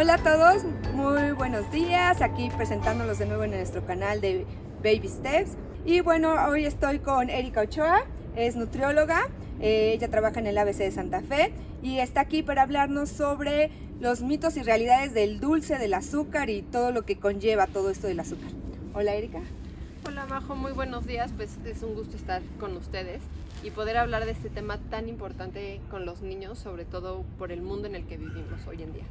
Hola a todos, muy buenos días, aquí presentándolos de nuevo en nuestro canal de Baby Steps. Y bueno, hoy estoy con Erika Ochoa, es nutrióloga, ella trabaja en el ABC de Santa Fe y está aquí para hablarnos sobre los mitos y realidades del dulce, del azúcar y todo lo que conlleva todo esto del azúcar. Hola Erika. Hola Majo, muy buenos días, pues es un gusto estar con ustedes y poder hablar de este tema tan importante con los niños, sobre todo por el mundo en el que vivimos hoy en día.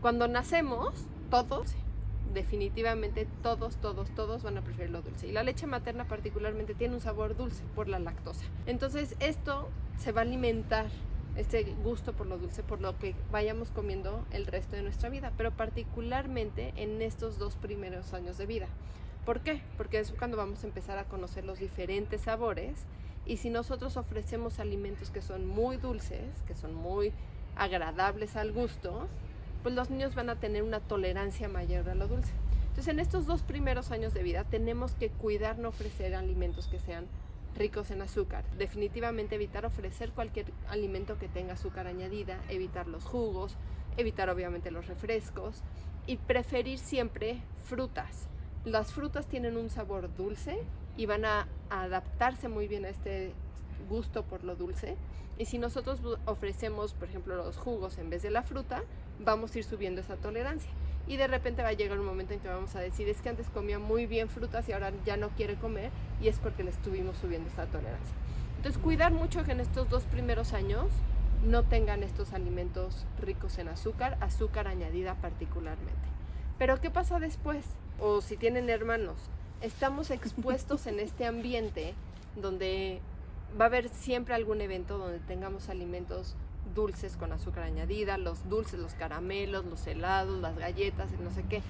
Cuando nacemos, todos, definitivamente todos van a preferir lo dulce. Y la leche materna particularmente tiene un sabor dulce por la lactosa. Entonces esto se va a alimentar, este gusto por lo dulce, por lo que vayamos comiendo el resto de nuestra vida, pero particularmente en estos 2 primeros años de vida. ¿Por qué? Porque es cuando vamos a empezar a conocer los diferentes sabores, y si nosotros ofrecemos alimentos que son muy dulces, que son muy agradables al gusto, pues los niños van a tener una tolerancia mayor a lo dulce. Entonces en estos 2 primeros años de vida tenemos que cuidar no ofrecer alimentos que sean ricos en azúcar. Definitivamente evitar ofrecer cualquier alimento que tenga azúcar añadida, evitar los jugos, evitar obviamente los refrescos y preferir siempre frutas. Las frutas tienen un sabor dulce y van a adaptarse muy bien a este gusto por lo dulce, y si nosotros ofrecemos por ejemplo los jugos en vez de la fruta, vamos a ir subiendo esa tolerancia. Y de repente va a llegar un momento en que vamos a decir, es que antes comía muy bien frutas y ahora ya no quiere comer, y es porque le estuvimos subiendo esa tolerancia. Entonces cuidar mucho que en estos 2 primeros años no tengan estos alimentos ricos en azúcar, azúcar añadida particularmente. Pero ¿qué pasa después? O si tienen hermanos, estamos expuestos en este ambiente donde va a haber siempre algún evento donde tengamos alimentos dulces con azúcar añadida, los dulces, los caramelos, los helados, las galletas, no sé qué.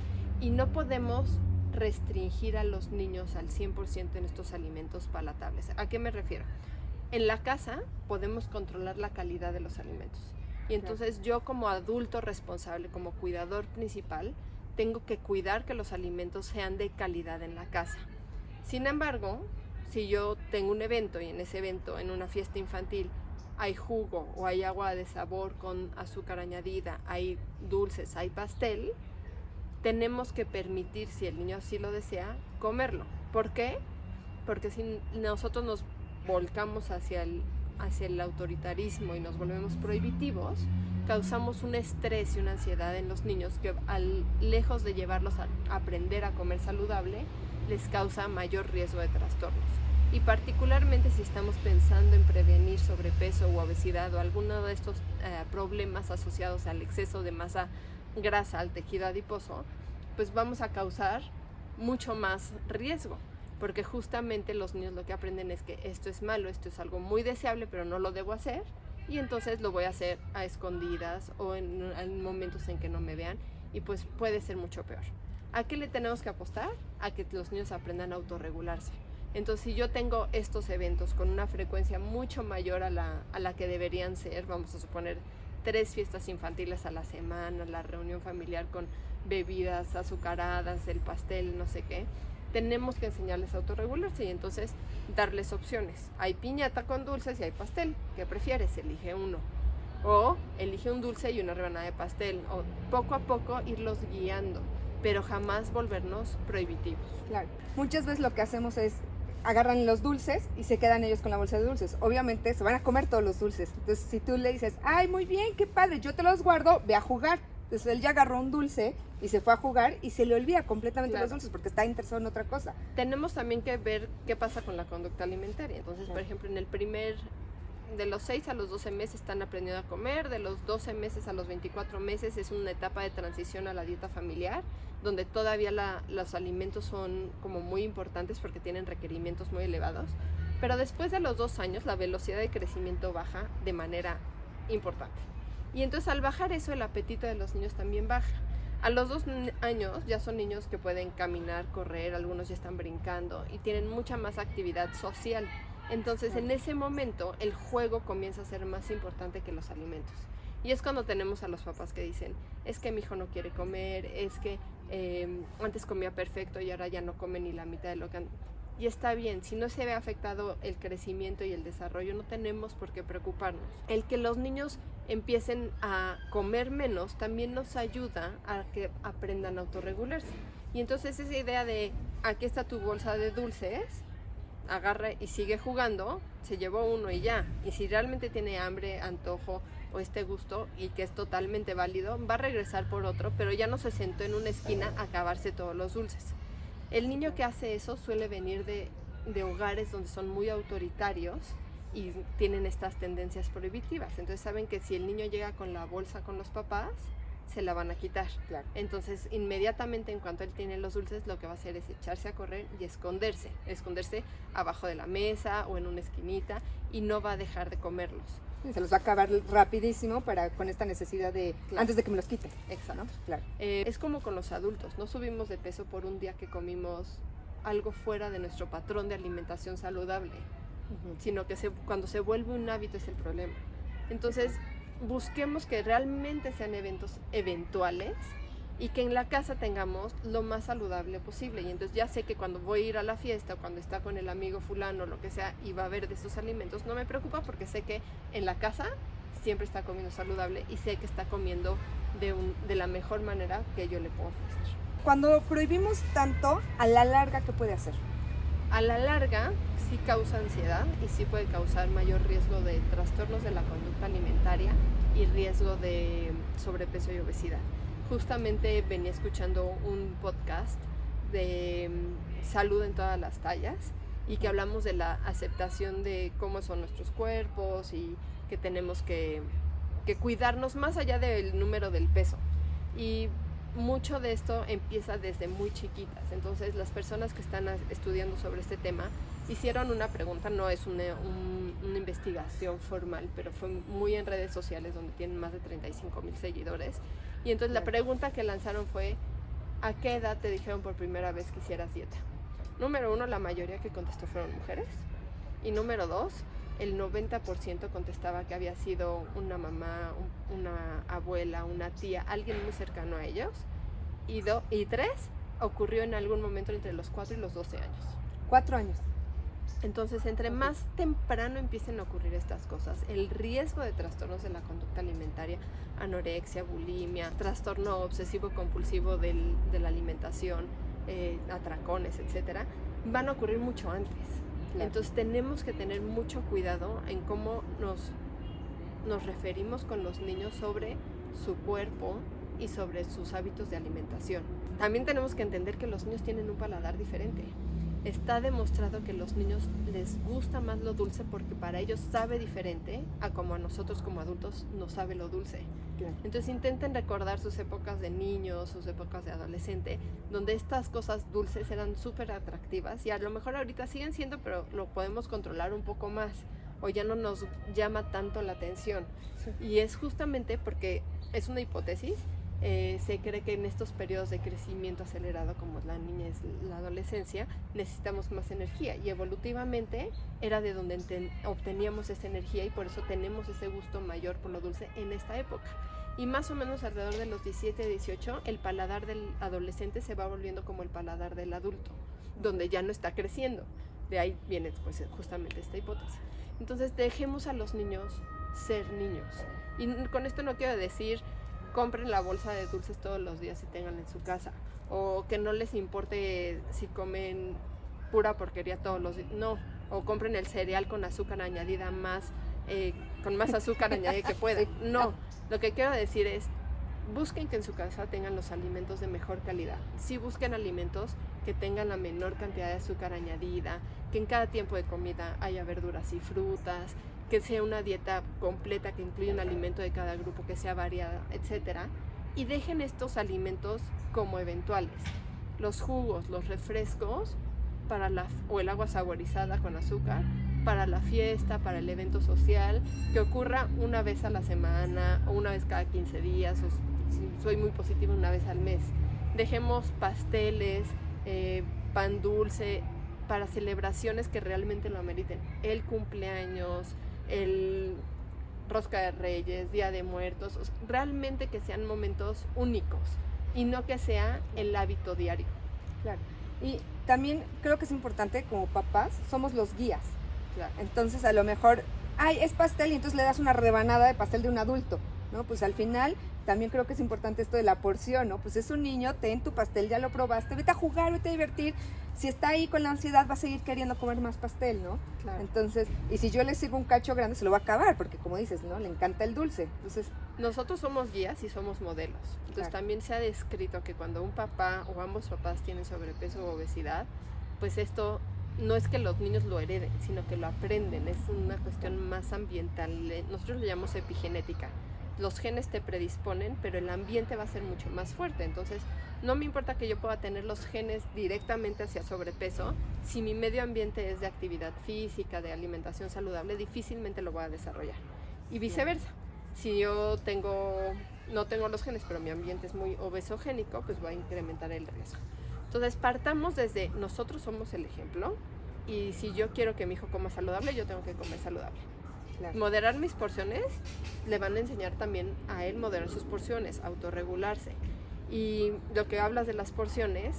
Y no podemos restringir a los niños al 100% en estos alimentos palatables. ¿A qué me refiero? En la casa podemos controlar la calidad de los alimentos. Y entonces yo como adulto responsable, como cuidador principal, tengo que cuidar que los alimentos sean de calidad en la casa. Sin embargo, si yo tengo un evento y en ese evento, en una fiesta infantil, hay jugo o hay agua de sabor con azúcar añadida, hay dulces, hay pastel, tenemos que permitir, si el niño así lo desea, comerlo. ¿Por qué? Porque si nosotros nos volcamos hacia el autoritarismo y nos volvemos prohibitivos, causamos un estrés y una ansiedad en los niños que lejos de llevarlos a aprender a comer saludable, les causa mayor riesgo de trastornos. Y particularmente si estamos pensando en prevenir sobrepeso u obesidad o alguno de estos problemas asociados al exceso de masa grasa, al tejido adiposo, pues vamos a causar mucho más riesgo, porque justamente los niños lo que aprenden es que esto es malo, esto es algo muy deseable, pero no lo debo hacer, y entonces lo voy a hacer a escondidas o en momentos en que no me vean, y pues puede ser mucho peor. ¿A qué le tenemos que apostar? A que los niños aprendan a autorregularse. Entonces, si yo tengo estos eventos con una frecuencia mucho mayor a la que deberían ser, vamos a suponer 3 fiestas infantiles a la semana, la reunión familiar con bebidas azucaradas, el pastel, no sé qué, tenemos que enseñarles a autorregularse y entonces darles opciones. Hay piñata con dulces y hay pastel. ¿Qué prefieres? Elige uno. O elige un dulce y una rebanada de pastel. O poco a poco irlos guiando, pero jamás volvernos prohibitivos. Claro, muchas veces lo que hacemos es agarran los dulces y se quedan ellos con la bolsa de dulces. Obviamente se van a comer todos los dulces. Entonces si tú le dices, ay, muy bien, qué padre, yo te los guardo, ve a jugar. Entonces él ya agarró un dulce y se fue a jugar y se le olvida completamente los dulces porque está interesado en otra cosa. Tenemos también que ver qué pasa con la conducta alimentaria. Entonces, por ejemplo, de los 6 a los 12 meses están aprendiendo a comer, de los 12 meses a los 24 meses es una etapa de transición a la dieta familiar, donde todavía los alimentos son como muy importantes porque tienen requerimientos muy elevados, pero después de los 2 años la velocidad de crecimiento baja de manera importante. Y entonces al bajar eso, el apetito de los niños también baja. A los 2 años ya son niños que pueden caminar, correr, algunos ya están brincando y tienen mucha más actividad social. Entonces en ese momento el juego comienza a ser más importante que los alimentos. Y es cuando tenemos a los papás que dicen, es que mi hijo no quiere comer, es que antes comía perfecto y ahora ya no come ni la mitad de lo que Y está bien, si no se ve afectado el crecimiento y el desarrollo, no tenemos por qué preocuparnos. El que los niños empiecen a comer menos también nos ayuda a que aprendan a autorregularse. Y entonces esa idea de, aquí está tu bolsa de dulces, agarra y sigue jugando, se llevó uno y ya. Y si realmente tiene hambre, antojo o este gusto, y que es totalmente válido, va a regresar por otro, pero ya no se sentó en una esquina a acabarse todos los dulces. El niño que hace eso suele venir de hogares donde son muy autoritarios y tienen estas tendencias prohibitivas. Entonces saben que si el niño llega con la bolsa con los papás, se la van a quitar. Claro. Entonces inmediatamente en cuanto él tiene los dulces, lo que va a hacer es echarse a correr y esconderse abajo de la mesa o en una esquinita, y no va a dejar de comerlos. Y se los va a acabar rapidísimo con esta necesidad de, Claro. antes de que me los quiten. Exacto. ¿No? Claro. Es como con los adultos, no subimos de peso por un día que comimos algo fuera de nuestro patrón de alimentación saludable, sino que cuando se vuelve un hábito es el problema. Entonces busquemos que realmente sean eventos eventuales y que en la casa tengamos lo más saludable posible. Y entonces ya sé que cuando voy a ir a la fiesta o cuando está con el amigo fulano, lo que sea, y va a haber de esos alimentos, no me preocupa porque sé que en la casa siempre está comiendo saludable y sé que está comiendo de la mejor manera que yo le puedo ofrecer. Cuando prohibimos tanto, a la larga, ¿qué puede hacer? A la larga sí causa ansiedad y sí puede causar mayor riesgo de trastornos de la conducta alimentaria y riesgo de sobrepeso y obesidad. Justamente venía escuchando un podcast de salud en todas las tallas y que hablamos de la aceptación de cómo son nuestros cuerpos y que tenemos que cuidarnos más allá del número del peso. Y mucho de esto empieza desde muy chiquitas. Entonces las personas que están estudiando sobre este tema hicieron una pregunta, no es una investigación formal, pero fue muy en redes sociales donde tienen más de 35,000 seguidores. Y entonces la pregunta que lanzaron fue, ¿a qué edad te dijeron por primera vez que hicieras dieta? Número 1, la mayoría que contestó fueron mujeres. Y número 2, el 90% contestaba que había sido una mamá, una abuela, una tía, alguien muy cercano a ellos. Y 3, ocurrió en algún momento entre los 4 y los 12 años. 4 años. Entonces, entre más temprano empiecen a ocurrir estas cosas, el riesgo de trastornos de la conducta alimentaria, anorexia, bulimia, trastorno obsesivo-compulsivo de la alimentación, atracones, etcétera, van a ocurrir mucho antes. Claro. Entonces, tenemos que tener mucho cuidado en cómo nos referimos con los niños sobre su cuerpo y sobre sus hábitos de alimentación. También tenemos que entender que los niños tienen un paladar diferente. Está demostrado que a los niños les gusta más lo dulce porque para ellos sabe diferente a como a nosotros como adultos nos sabe lo dulce. Claro. Entonces intenten recordar sus épocas de niños, sus épocas de adolescente, donde estas cosas dulces eran súper atractivas y a lo mejor ahorita siguen siendo, pero lo podemos controlar un poco más o ya no nos llama tanto la atención. Sí. Y es justamente porque es una hipótesis. Se cree que en estos periodos de crecimiento acelerado como la niñez, la adolescencia, necesitamos más energía y evolutivamente era de donde obteníamos esa energía y por eso tenemos ese gusto mayor por lo dulce en esta época. Y más o menos alrededor de los 17, 18, el paladar del adolescente se va volviendo como el paladar del adulto, donde ya no está creciendo. De ahí viene pues, justamente esta hipótesis. Entonces dejemos a los niños ser niños. Y con esto no quiero decir compren la bolsa de dulces todos los días y tengan en su casa, o que no les importe si comen pura porquería todos los días, no, o compren el cereal con azúcar añadida con más azúcar añadida que puedan, no, lo que quiero decir es, busquen que en su casa tengan los alimentos de mejor calidad, sí busquen alimentos que tengan la menor cantidad de azúcar añadida, que en cada tiempo de comida haya verduras y frutas, que sea una dieta completa, que incluya un alimento de cada grupo, que sea variada, etc. Y dejen estos alimentos como eventuales. Los jugos, los refrescos, o el agua saborizada con azúcar, para la fiesta, para el evento social, que ocurra una vez a la semana, o una vez cada 15 días, o si soy muy positiva, una vez al mes. Dejemos pasteles, pan dulce, para celebraciones que realmente lo ameriten. El cumpleaños, el rosca de Reyes, Día de Muertos, realmente que sean momentos únicos y no que sea el hábito diario. Claro. Y también creo que es importante, como papás, somos los guías. Claro. Entonces a lo mejor, ay, es pastel y entonces le das una rebanada de pastel de un adulto, ¿no? Pues al final también creo que es importante esto de la porción, ¿no? Pues es un niño, ten tu pastel, ya lo probaste, vete a jugar, vete a divertir. Si está ahí con la ansiedad va a seguir queriendo comer más pastel, ¿no? Claro. Entonces, y si yo le sirvo un cacho grande se lo va a acabar, porque como dices, ¿no? Le encanta el dulce. Entonces, Nosotros somos guías y somos modelos. Entonces Claro. también se ha descrito que cuando un papá o ambos papás tienen sobrepeso o obesidad, pues esto no es que los niños lo hereden, sino que lo aprenden. Es una cuestión más ambiental. Nosotros le llamamos epigenética. Los genes te predisponen, pero el ambiente va a ser mucho más fuerte. Entonces, no me importa que yo pueda tener los genes directamente hacia sobrepeso, si mi medio ambiente es de actividad física, de alimentación saludable, difícilmente lo voy a desarrollar. Y viceversa. Si yo no tengo los genes, pero mi ambiente es muy obesogénico, pues voy a incrementar el riesgo. Entonces, partamos desde nosotros somos el ejemplo, y si yo quiero que mi hijo coma saludable, yo tengo que comer saludable. claro. Moderar mis porciones le van a enseñar también a él moderar sus porciones, autorregularse. Y lo que hablas de las porciones,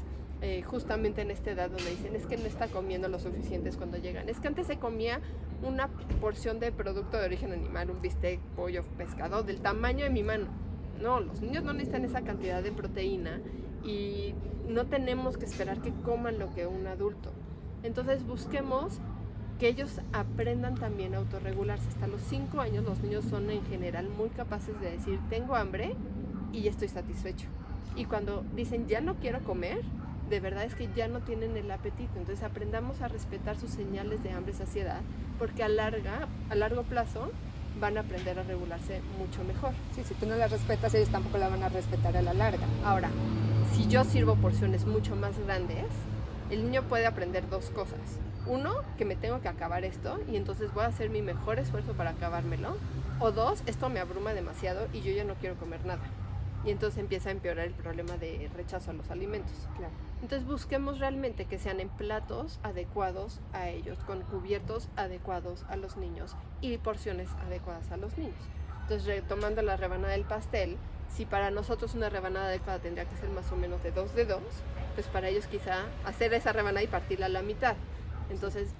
justamente en esta edad donde dicen es que no está comiendo lo suficientes cuando llegan. Es que antes se comía una porción de producto de origen animal, un bistec, pollo, pescado, del tamaño de mi mano. No, los niños no necesitan esa cantidad de proteína y no tenemos que esperar que coman lo que un adulto. Entonces busquemos que ellos aprendan también a autorregularse. Hasta los 5 años los niños son en general muy capaces de decir tengo hambre y ya estoy satisfecho. Y cuando dicen ya no quiero comer, de verdad es que ya no tienen el apetito. Entonces aprendamos a respetar sus señales de hambre y saciedad, porque a largo plazo van a aprender a regularse mucho mejor. Sí, si tú no las respetas, ellos tampoco la van a respetar a la larga. Ahora, si yo sirvo porciones mucho más grandes, el niño puede aprender 2 cosas. Uno, que me tengo que acabar esto y entonces voy a hacer mi mejor esfuerzo para acabármelo. O 2, esto me abruma demasiado y yo ya no quiero comer nada. Y entonces empieza a empeorar el problema de rechazo a los alimentos. Claro. Entonces busquemos realmente que sean en platos adecuados a ellos, con cubiertos adecuados a los niños y porciones adecuadas a los niños. Entonces, retomando la rebanada del pastel, si para nosotros una rebanada adecuada tendría que ser más o menos de 2 dedos, pues para ellos quizá hacer esa rebanada y partirla a la mitad. Entonces,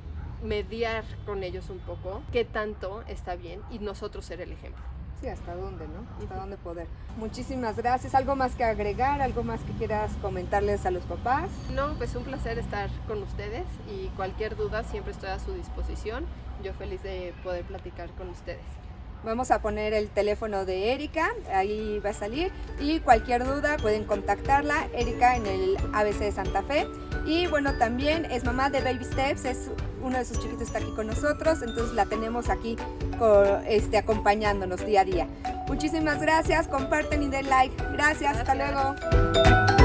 mediar con ellos un poco qué tanto está bien y nosotros ser el ejemplo. Sí, hasta dónde, ¿no? Hasta dónde poder. Muchísimas gracias. ¿Algo más que agregar? ¿Algo más que quieras comentarles a los papás? No, pues un placer estar con ustedes y cualquier duda siempre estoy a su disposición. Yo feliz de poder platicar con ustedes. Vamos a poner el teléfono de Erika, ahí va a salir, y cualquier duda pueden contactarla, Erika en el ABC de Santa Fe. Y bueno, también es mamá de Baby Steps, es uno de sus chiquitos está aquí con nosotros, entonces la tenemos aquí acompañándonos día a día. Muchísimas gracias, comparten y den like. Gracias. Hasta luego.